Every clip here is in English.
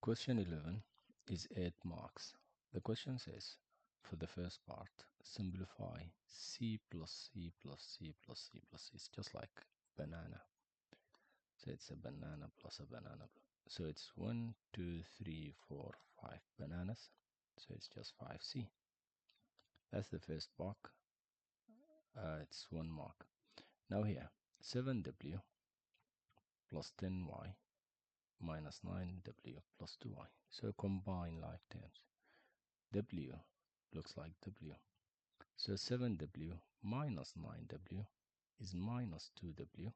Question 11 is 8 marks. The question says, for the first part, simplify c plus c plus c plus c plus c. It's just like banana. So it's a banana plus a banana. So it's 1, 2, 3, 4, 5 bananas. So it's just 5c. That's the first mark. It's 1 mark. Now here, 7w plus 10y minus 9w plus 2y. So combine like terms. W looks like W. So 7w minus 9w is minus 2w.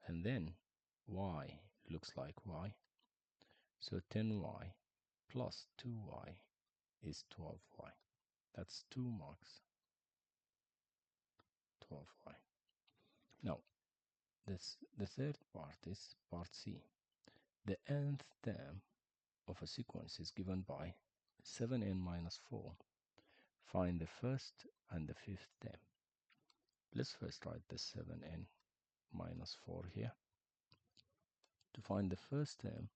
And then y looks like y. So 10y plus 2y is 12y. That's 2 marks. 12y. Now, the third part is part C. The nth term of a sequence is given by 7n minus 4. Find the first and the fifth term. Let's first write the 7n minus 4 here. To find the first term,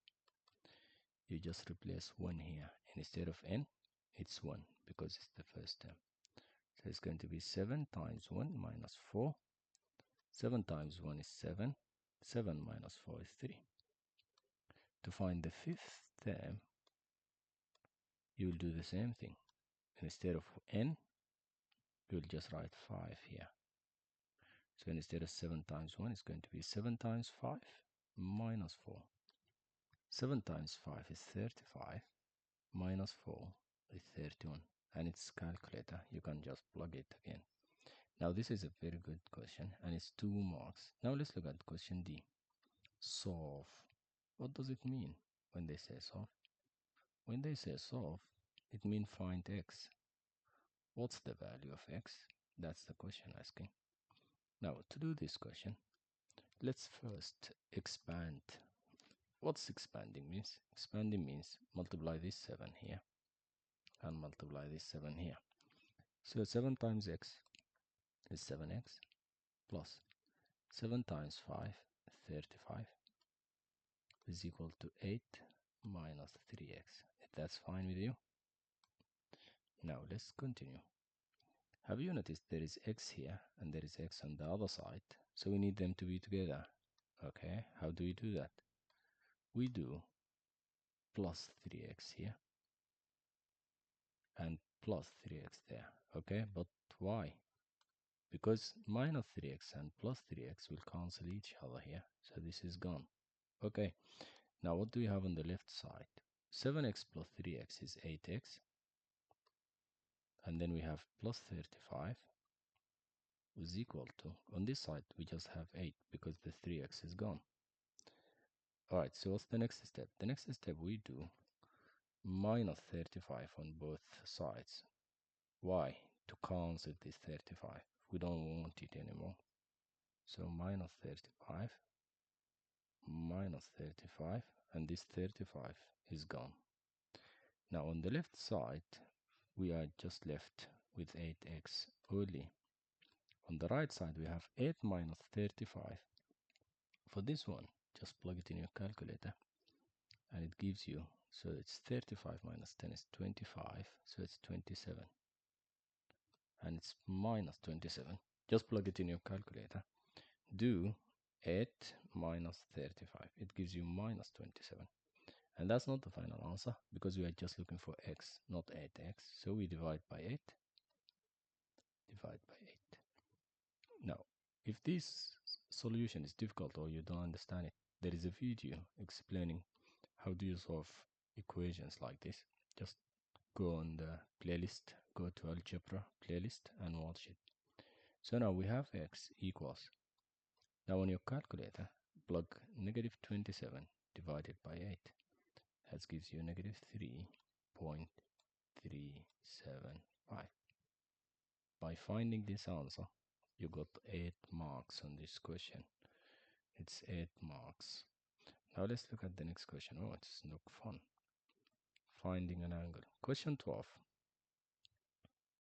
you just replace 1 here. And instead of n, it's 1 because it's the first term. So it's going to be 7 times 1 minus 4. 7 times 1 is 7. 7 minus 4 is 3. To find the fifth term, you will do the same thing. Instead of n, you will just write 5 here. So instead of 7 times 1, it's going to be 7 times 5 minus 4. 7 times 5 is 35, minus 4 is 31. And it's calculator. You can just plug it again. Now this is a very good question and it's 2 marks. Now let's look at question D. Solve. What does it mean when they say solve? When they say solve, it means find x. What's the value of x? That's the question asking. Now to do this question, let's first expand. What's expanding means? Expanding means multiply this 7 here and multiply this 7 here. So 7 times x is 7x plus 7 times 5, 35 is equal to 8 minus 3x. If that's fine with you. Now let's continue. Have you noticed there is x here and there is x on the other side? So we need them to be together. Okay, how do we do that? We do plus 3x here and plus 3x there. Okay, but why? Because minus 3x and plus 3x will cancel each other here. So this is gone. Okay, now what do we have on the left side? 7x plus 3x is 8x. And then we have plus 35 is equal to, on this side we just have 8 because the 3x is gone. Alright, so what's the next step? The next step we do minus 35 on both sides. Why? To cancel this 35. We don't want it anymore. So minus 35 minus 35 and this 35 is gone. Now on the left side we are just left with 8x only. On the right side we have 8 minus 35. For this one, just plug it in your calculator and it gives you, so it's 35 minus 10 is 25, so it's 27. And it's minus 27. Just plug it in your calculator. Do 8 minus 35. It gives you minus 27. And that's not the final answer because we are just looking for x, not 8x. So we divide by 8. Divide by 8. Now, if this solution is difficult or you don't understand it, there is a video explaining how do you solve equations like this. Just go on the playlist, go to algebra playlist and watch it. So now we have x equals, now on your calculator plug negative 27 divided by 8. That gives you negative 3.375. By finding this answer, you got 8 marks on this question. It's 8 marks. Now let's look at the next question. Oh, it's look fun. Finding an angle. Question 12.